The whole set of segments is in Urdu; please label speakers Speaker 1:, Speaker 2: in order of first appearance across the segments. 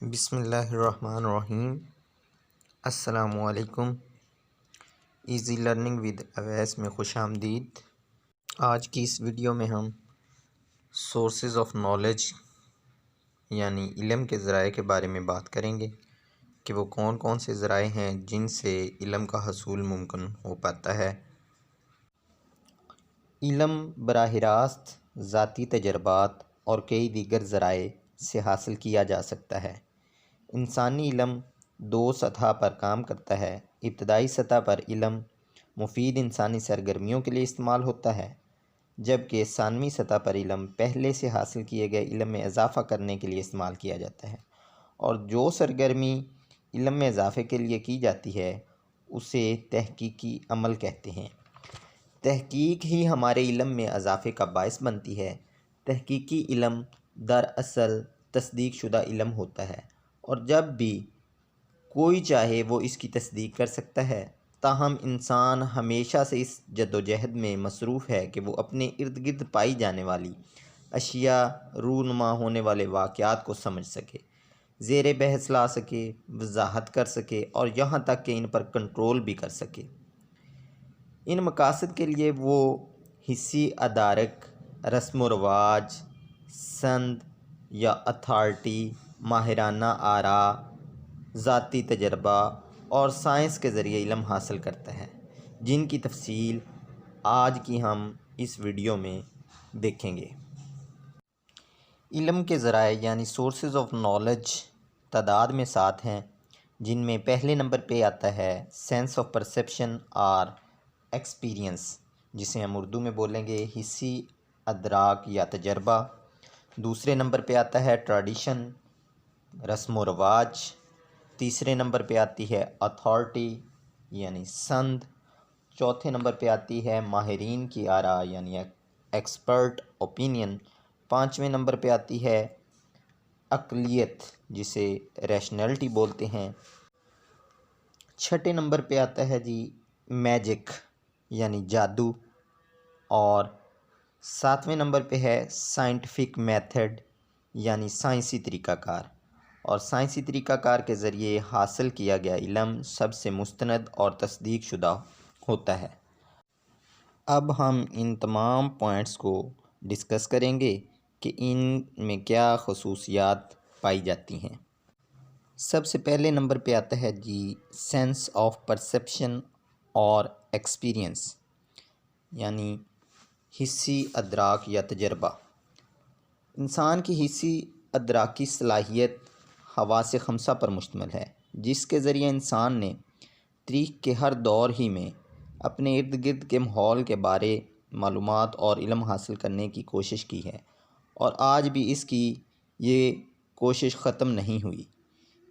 Speaker 1: بسم اللہ الرحمن الرحیم۔ السلام علیکم۔ ایزی لرننگ ود اویس میں خوش آمدید۔ آج کی اس ویڈیو میں ہم سورسز آف نالج یعنی علم کے ذرائع کے بارے میں بات کریں گے کہ وہ کون کون سے ذرائع ہیں جن سے علم کا حصول ممکن ہو پاتا ہے۔ علم براہ راست ذاتی تجربات اور کئی دیگر ذرائع سے حاصل کیا جا سکتا ہے۔ انسانی علم دو سطح پر کام کرتا ہے۔ ابتدائی سطح پر علم مفید انسانی سرگرمیوں کے لیے استعمال ہوتا ہے، جبکہ ثانوی سطح پر علم پہلے سے حاصل کیے گئے علم میں اضافہ کرنے کے لیے استعمال کیا جاتا ہے، اور جو سرگرمی علم میں اضافے کے لیے کی جاتی ہے اسے تحقیقی عمل کہتے ہیں۔ تحقیق ہی ہمارے علم میں اضافے کا باعث بنتی ہے۔ تحقیقی علم دراصل تصدیق شدہ علم ہوتا ہے، اور جب بھی کوئی چاہے وہ اس کی تصدیق کر سکتا ہے، تاہم انسان ہمیشہ سے اس جدوجہد میں مصروف ہے کہ وہ اپنے ارد گرد پائی جانے والی اشیاء، رونما ہونے والے واقعات کو سمجھ سکے، زیر بحث لا سکے، وضاحت کر سکے اور یہاں تک کہ ان پر کنٹرول بھی کر سکے۔ ان مقاصد کے لیے وہ حسی ادارک، رسم و رواج، سند یا اتھارٹی، ماہرانہ آراء، ذاتی تجربہ اور سائنس کے ذریعے علم حاصل کرتا ہے، جن کی تفصیل آج کی ہم اس ویڈیو میں دیکھیں گے۔ علم کے ذرائع یعنی سورسز آف نالج تعداد میں 7 ہیں، جن میں پہلے نمبر پہ آتا ہے سینس آف پرسیپشن اور ایکسپیرینس، جسے ہم اردو میں بولیں گے حسی ادراک یا تجربہ۔ دوسرے نمبر پہ آتا ہے ٹریڈیشن، رسم و رواج۔ تیسرے نمبر پہ آتی ہے اتھارٹی یعنی سند۔ چوتھے نمبر پہ آتی ہے ماہرین کی آراء یعنی ایکسپرٹ اوپینین۔ پانچویں نمبر پہ آتی ہے عقلیت، جسے ریشنلٹی بولتے ہیں۔ چھٹے نمبر پہ آتا ہے میجک یعنی جادو، اور ساتویں نمبر پہ ہے سائنٹیفک میتھڈ یعنی سائنسی طریقہ کار، اور سائنسی طریقہ کار کے ذریعے حاصل کیا گیا علم سب سے مستند اور تصدیق شدہ ہوتا ہے۔ اب ہم ان تمام پوائنٹس کو ڈسکس کریں گے کہ ان میں کیا خصوصیات پائی جاتی ہیں۔ سب سے پہلے نمبر پہ آتا ہے سینس آف پرسیپشن اور ایکسپیرینس یعنی حسی ادراک یا تجربہ۔ انسان کی حسی ادراکی صلاحیت حواس خمسہ پر مشتمل ہے، جس کے ذریعے انسان نے تاریخ کے ہر دور ہی میں اپنے ارد گرد کے ماحول کے بارے معلومات اور علم حاصل کرنے کی کوشش کی ہے، اور آج بھی اس کی یہ کوشش ختم نہیں ہوئی۔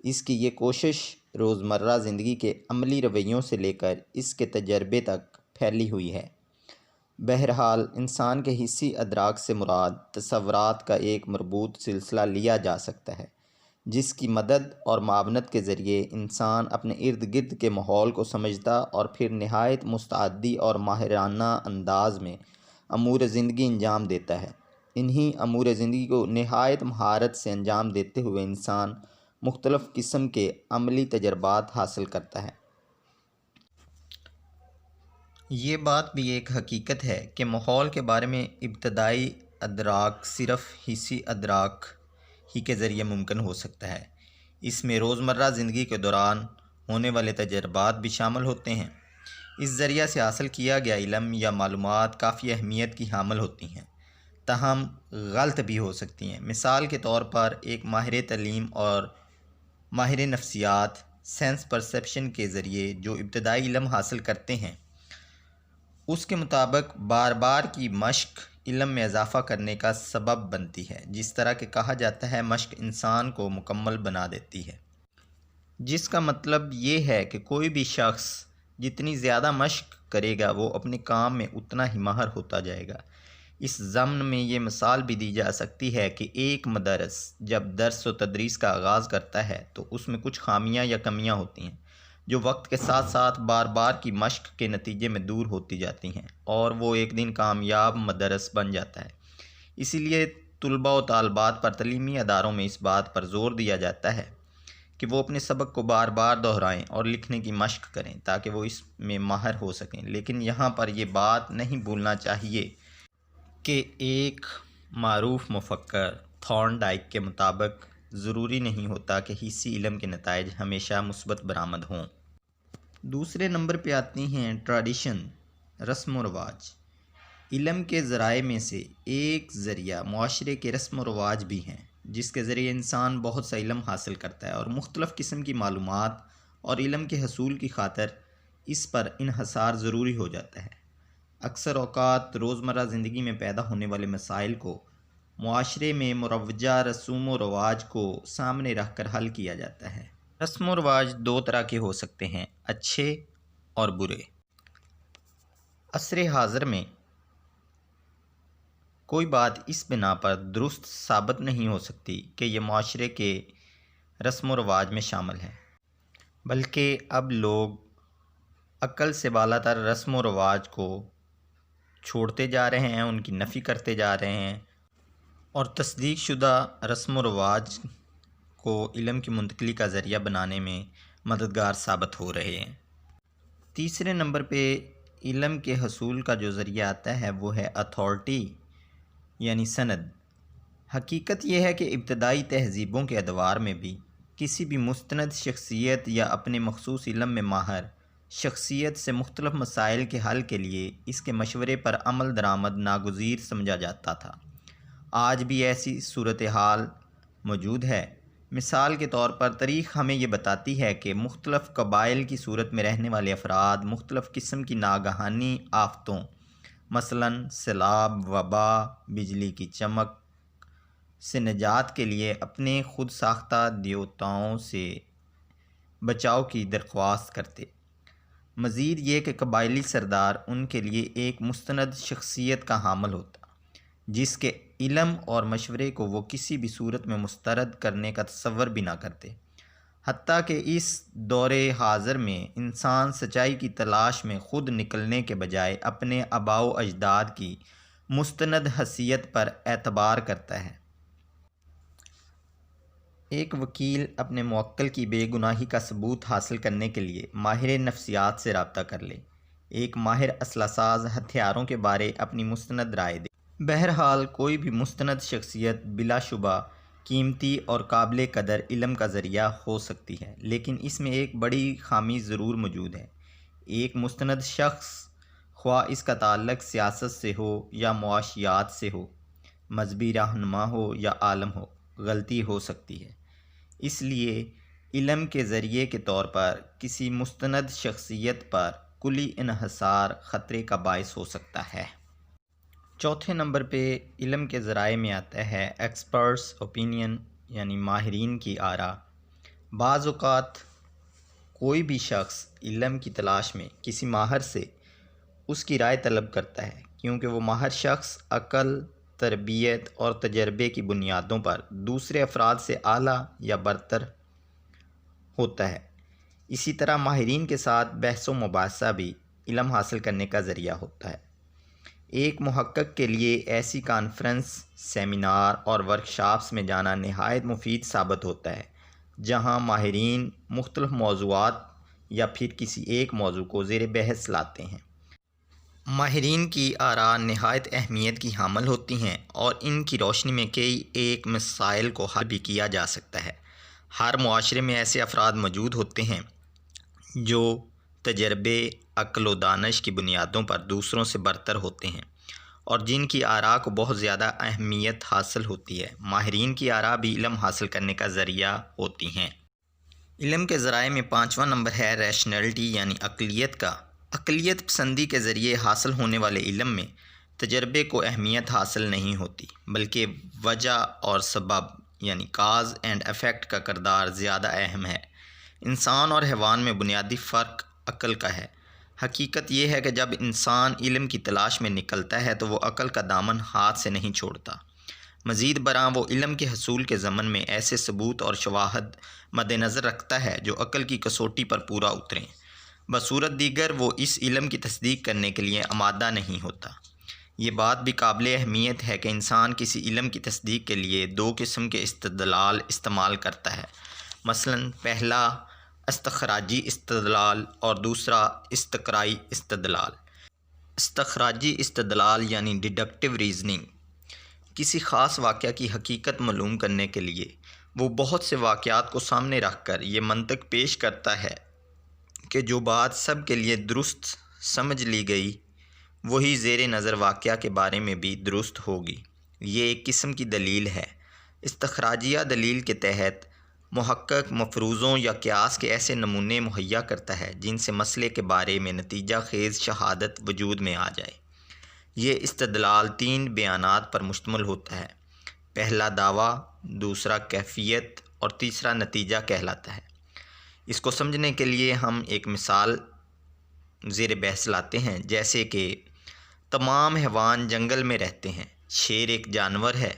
Speaker 1: اس کی یہ کوشش روزمرہ زندگی کے عملی رویوں سے لے کر اس کے تجربے تک پھیلی ہوئی ہے۔ بہرحال انسان کے حسی ادراک سے مراد تصورات کا ایک مربوط سلسلہ لیا جا سکتا ہے، جس کی مدد اور معاونت کے ذریعے انسان اپنے ارد گرد کے ماحول کو سمجھتا اور پھر نہایت مستعدی اور ماہرانہ انداز میں امور زندگی انجام دیتا ہے۔ انہی امور زندگی کو نہایت مہارت سے انجام دیتے ہوئے انسان مختلف قسم کے عملی تجربات حاصل کرتا ہے۔ یہ بات بھی ایک حقیقت ہے کہ ماحول کے بارے میں ابتدائی ادراک صرف حسی ادراک ہی کے ذریعے ممکن ہو سکتا ہے۔ اس میں روزمرہ زندگی کے دوران ہونے والے تجربات بھی شامل ہوتے ہیں۔ اس ذریعہ سے حاصل کیا گیا علم یا معلومات کافی اہمیت کی حامل ہوتی ہیں، تاہم غلط بھی ہو سکتی ہیں۔ مثال کے طور پر ایک ماہر تعلیم اور ماہر نفسیات سینس پرسیپشن کے ذریعے جو ابتدائی علم حاصل کرتے ہیں، اس کے مطابق بار بار کی مشق علم میں اضافہ کرنے کا سبب بنتی ہے۔ جس طرح کہ کہا جاتا ہے مشق انسان کو مکمل بنا دیتی ہے، جس کا مطلب یہ ہے کہ کوئی بھی شخص جتنی زیادہ مشق کرے گا وہ اپنے کام میں اتنا ہی ماہر ہوتا جائے گا۔ اس ضمن میں یہ مثال بھی دی جا سکتی ہے کہ ایک مدرس جب درس و تدریس کا آغاز کرتا ہے تو اس میں کچھ خامیاں یا کمیاں ہوتی ہیں، جو وقت کے ساتھ ساتھ بار بار کی مشق کے نتیجے میں دور ہوتی جاتی ہیں، اور وہ ایک دن کامیاب مدرس بن جاتا ہے۔ اسی لیے طلباء و طالبات پر تعلیمی اداروں میں اس بات پر زور دیا جاتا ہے کہ وہ اپنے سبق کو بار بار دہرائیں اور لکھنے کی مشق کریں تاکہ وہ اس میں ماہر ہو سکیں، لیکن یہاں پر یہ بات نہیں بھولنا چاہیے کہ ایک معروف مفکر تھارن ڈائک کے مطابق ضروری نہیں ہوتا کہ حصی علم کے نتائج ہمیشہ مثبت برآمد ہوں۔ دوسرے نمبر پہ آتی ہیں ٹریڈیشن، رسم و رواج۔ علم کے ذرائع میں سے ایک ذریعہ معاشرے کے رسم و رواج بھی ہیں، جس کے ذریعے انسان بہت سا علم حاصل کرتا ہے اور مختلف قسم کی معلومات اور علم کے حصول کی خاطر اس پر انحصار ضروری ہو جاتا ہے۔ اکثر اوقات روزمرہ زندگی میں پیدا ہونے والے مسائل کو معاشرے میں مروجہ رسوم و رواج کو سامنے رکھ کر حل کیا جاتا ہے۔ رسم و رواج دو طرح کے ہو سکتے ہیں، اچھے اور برے۔ عصر حاضر میں کوئی بات اس بنا پر درست ثابت نہیں ہو سکتی کہ یہ معاشرے کے رسم و رواج میں شامل ہے، بلکہ اب لوگ عقل سے بالا تر رسم و رواج کو چھوڑتے جا رہے ہیں، ان کی نفی کرتے جا رہے ہیں اور تصدیق شدہ رسم و رواج کو علم کی منتقلی کا ذریعہ بنانے میں مددگار ثابت ہو رہے ہیں۔ تیسرے نمبر پہ علم کے حصول کا جو ذریعہ آتا ہے وہ ہے اتھارٹی یعنی سند۔ حقیقت یہ ہے کہ ابتدائی تہذیبوں کے ادوار میں بھی کسی بھی مستند شخصیت یا اپنے مخصوص علم میں ماہر شخصیت سے مختلف مسائل کے حل کے لیے اس کے مشورے پر عمل درآمد ناگزیر سمجھا جاتا تھا۔ آج بھی ایسی صورتحال موجود ہے۔ مثال کے طور پر تاریخ ہمیں یہ بتاتی ہے کہ مختلف قبائل کی صورت میں رہنے والے افراد مختلف قسم کی ناگہانی آفتوں مثلاً سیلاب، وبا، بجلی کی چمک سے نجات کے لیے اپنے خود ساختہ دیوتاؤں سے بچاؤ کی درخواست کرتے۔ مزید یہ کہ قبائلی سردار ان کے لیے ایک مستند شخصیت کا حامل ہوتا، جس کے علم اور مشورے کو وہ کسی بھی صورت میں مسترد کرنے کا تصور بھی نہ کرتے۔ حتیٰ کہ اس دور حاضر میں انسان سچائی کی تلاش میں خود نکلنے کے بجائے اپنے آباء و اجداد کی مستند حیثیت پر اعتبار کرتا ہے۔ ایک وکیل اپنے موکل کی بے گناہی کا ثبوت حاصل کرنے کے لیے ماہر نفسیات سے رابطہ کر لے، ایک ماہر اسلحہ ساز ہتھیاروں کے بارے اپنی مستند رائے دے۔ بہرحال کوئی بھی مستند شخصیت بلا شبہ قیمتی اور قابل قدر علم کا ذریعہ ہو سکتی ہے، لیکن اس میں ایک بڑی خامی ضرور موجود ہے۔ ایک مستند شخص، خواہ اس کا تعلق سیاست سے ہو یا معاشیات سے ہو، مذہبی رہنما ہو یا عالم ہو، غلطی ہو سکتی ہے۔ اس لیے علم کے ذریعے کے طور پر کسی مستند شخصیت پر کلی انحصار خطرے کا باعث ہو سکتا ہے۔ چوتھے نمبر پہ علم کے ذرائع میں آتا ہے ایکسپرٹس اوپینین یعنی ماہرین کی آراء۔ بعض اوقات کوئی بھی شخص علم کی تلاش میں کسی ماہر سے اس کی رائے طلب کرتا ہے، کیونکہ وہ ماہر شخص عقل، تربیت اور تجربے کی بنیادوں پر دوسرے افراد سے اعلیٰ یا برتر ہوتا ہے۔ اسی طرح ماہرین کے ساتھ بحث و مباحثہ بھی علم حاصل کرنے کا ذریعہ ہوتا ہے۔ ایک محقق کے لیے ایسی کانفرنس، سیمینار اور ورکشاپس میں جانا نہایت مفید ثابت ہوتا ہے، جہاں ماہرین مختلف موضوعات یا پھر کسی ایک موضوع کو زیر بحث لاتے ہیں۔ ماہرین کی آراء نہایت اہمیت کی حامل ہوتی ہیں اور ان کی روشنی میں کئی ایک مسائل کو حل بھی کیا جا سکتا ہے۔ ہر معاشرے میں ایسے افراد موجود ہوتے ہیں جو تجربے، عقل و دانش کی بنیادوں پر دوسروں سے برتر ہوتے ہیں اور جن کی آراء کو بہت زیادہ اہمیت حاصل ہوتی ہے۔ ماہرین کی آراء بھی علم حاصل کرنے کا ذریعہ ہوتی ہیں۔ علم کے ذرائع میں پانچواں نمبر ہے ریشنلٹی یعنی عقلیت کا۔ عقلیت پسندی کے ذریعے حاصل ہونے والے علم میں تجربے کو اہمیت حاصل نہیں ہوتی، بلکہ وجہ اور سبب یعنی کاز اینڈ ایفیکٹ کا کردار زیادہ اہم ہے۔ انسان اور حیوان میں بنیادی فرق عقل کا ہے۔ حقیقت یہ ہے کہ جب انسان علم کی تلاش میں نکلتا ہے تو وہ عقل کا دامن ہاتھ سے نہیں چھوڑتا۔ مزید برآں وہ علم کے حصول کے ضمن میں ایسے ثبوت اور شواہد مد نظر رکھتا ہے جو عقل کی کسوٹی پر پورا اتریں، بصورت دیگر وہ اس علم کی تصدیق کرنے کے لیے آمادہ نہیں ہوتا۔ یہ بات بھی قابل اہمیت ہے کہ انسان کسی علم کی تصدیق کے لیے دو قسم کے استدلال استعمال کرتا ہے، مثلا پہلا استخراجی استدلال اور دوسرا استقرائی استدلال۔ استخراجی استدلال یعنی ڈیڈکٹیو ریزننگ کسی خاص واقعہ کی حقیقت معلوم کرنے کے لیے وہ بہت سے واقعات کو سامنے رکھ کر یہ منطق پیش کرتا ہے کہ جو بات سب کے لیے درست سمجھ لی گئی وہی زیر نظر واقعہ کے بارے میں بھی درست ہوگی۔ یہ ایک قسم کی دلیل ہے۔ استخراجیہ دلیل کے تحت محقق مفروضوں یا قیاس کے ایسے نمونے مہیا کرتا ہے جن سے مسئلے کے بارے میں نتیجہ خیز شہادت وجود میں آ جائے۔ یہ استدلال 3 بیانات پر مشتمل ہوتا ہے، پہلا دعویٰ، دوسرا کیفیت اور تیسرا نتیجہ کہلاتا ہے۔ اس کو سمجھنے کے لیے ہم ایک مثال زیر بحث لاتے ہیں، جیسے کہ تمام حیوان جنگل میں رہتے ہیں، شیر ایک جانور ہے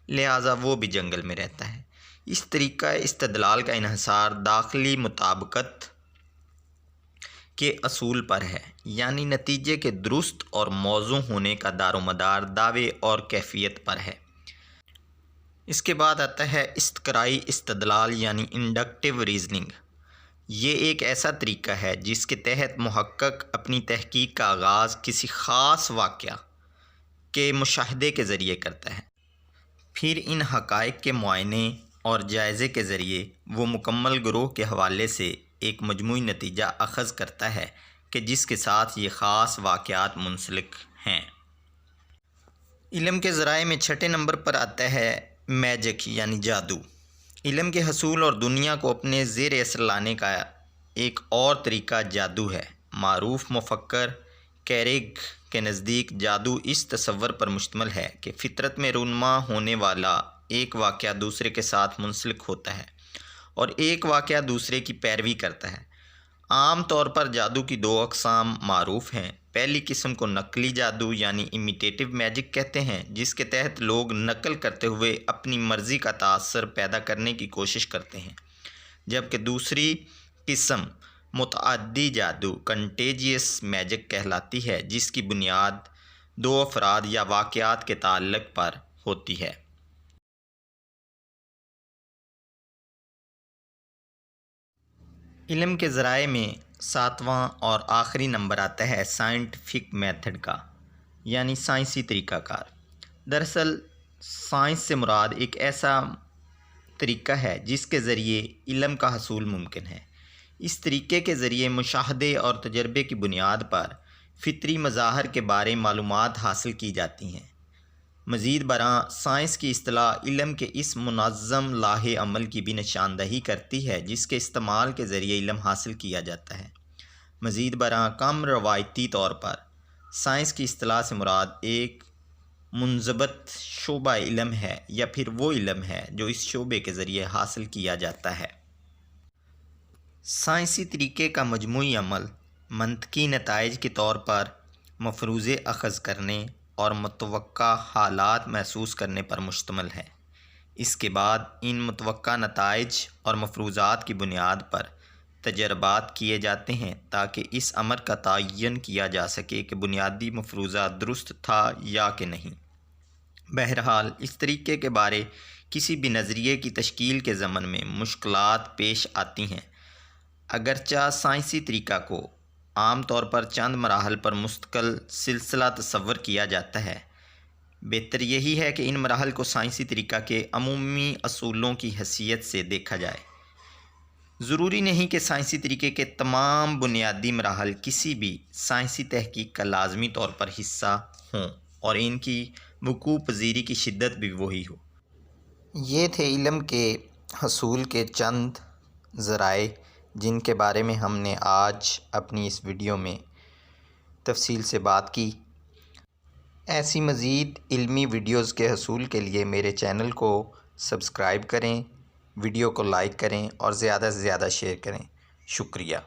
Speaker 1: لہٰذا وہ بھی جنگل میں رہتا ہے۔ اس طریقہ استدلال کا انحصار داخلی مطابقت کے اصول پر ہے، یعنی نتیجے کے درست اور موزوں ہونے کا دار و مدار دعوے اور کیفیت پر ہے۔ اس کے بعد آتا ہے استقرائی استدلال یعنی انڈکٹیو ریزننگ۔ یہ ایک ایسا طریقہ ہے جس کے تحت محقق اپنی تحقیق کا آغاز کسی خاص واقعہ کے مشاہدے کے ذریعے کرتا ہے، پھر ان حقائق کے معائنے اور جائزے کے ذریعے وہ مکمل گروہ کے حوالے سے ایک مجموعی نتیجہ اخذ کرتا ہے کہ جس کے ساتھ یہ خاص واقعات منسلک ہیں۔ علم کے ذرائع میں چھٹے نمبر پر آتا ہے میجک یعنی جادو۔ علم کے حصول اور دنیا کو اپنے زیر اثر لانے کا ایک اور طریقہ جادو ہے۔ معروف مفکر کیریگ کے نزدیک جادو اس تصور پر مشتمل ہے کہ فطرت میں رونما ہونے والا ایک واقعہ دوسرے کے ساتھ منسلک ہوتا ہے اور ایک واقعہ دوسرے کی پیروی کرتا ہے۔ عام طور پر جادو کی 2 اقسام معروف ہیں۔ پہلی قسم کو نقلی جادو یعنی امیٹیٹو میجک کہتے ہیں، جس کے تحت لوگ نقل کرتے ہوئے اپنی مرضی کا تاثر پیدا کرنے کی کوشش کرتے ہیں، جبکہ دوسری قسم متعدی جادو کنٹیجیس میجک کہلاتی ہے، جس کی بنیاد 2 افراد یا واقعات کے تعلق پر ہوتی ہے۔ علم کے ذرائع میں 7واں اور آخری نمبر آتا ہے سائنٹیفک میتھڈ کا، یعنی سائنسی طریقہ کار۔ دراصل سائنس سے مراد ایک ایسا طریقہ ہے جس کے ذریعے علم کا حصول ممکن ہے۔ اس طریقے کے ذریعے مشاہدے اور تجربے کی بنیاد پر فطری مظاہر کے بارے معلومات حاصل کی جاتی ہیں۔ مزید برآں سائنس کی اصطلاح علم کے اس منظم لاہ عمل کی بھی نشاندہی کرتی ہے جس کے استعمال کے ذریعے علم حاصل کیا جاتا ہے۔ مزید برآں کم روایتی طور پر سائنس کی اصطلاح سے مراد ایک منضبط شعبہ علم ہے یا پھر وہ علم ہے جو اس شعبے کے ذریعے حاصل کیا جاتا ہے۔ سائنسی طریقے کا مجموعی عمل منطقی نتائج کے طور پر مفروضے اخذ کرنے اور متوقع حالات محسوس کرنے پر مشتمل ہے۔ اس کے بعد ان متوقع نتائج اور مفروضات کی بنیاد پر تجربات کیے جاتے ہیں تاکہ اس امر کا تعین کیا جا سکے کہ بنیادی مفروضہ درست تھا یا کہ نہیں۔ بہرحال اس طریقے کے بارے کسی بھی نظریے کی تشکیل کے ضمن میں مشکلات پیش آتی ہیں۔ اگرچہ سائنسی طریقہ کو عام طور پر چند مراحل پر مستقل سلسلہ تصور کیا جاتا ہے، بہتر یہی ہے کہ ان مراحل کو سائنسی طریقہ کے عمومی اصولوں کی حیثیت سے دیکھا جائے۔ ضروری نہیں کہ سائنسی طریقے کے تمام بنیادی مراحل کسی بھی سائنسی تحقیق کا لازمی طور پر حصہ ہوں اور ان کی وقوع پذیری کی شدت بھی وہی ہو۔ یہ تھے علم کے حصول کے چند ذرائع جن کے بارے میں ہم نے آج اپنی اس ویڈیو میں تفصیل سے بات کی۔ ایسی مزید علمی ویڈیوز کے حصول کے لیے میرے چینل کو سبسکرائب کریں، ویڈیو کو لائک کریں اور زیادہ سے زیادہ شیئر کریں۔ شکریہ۔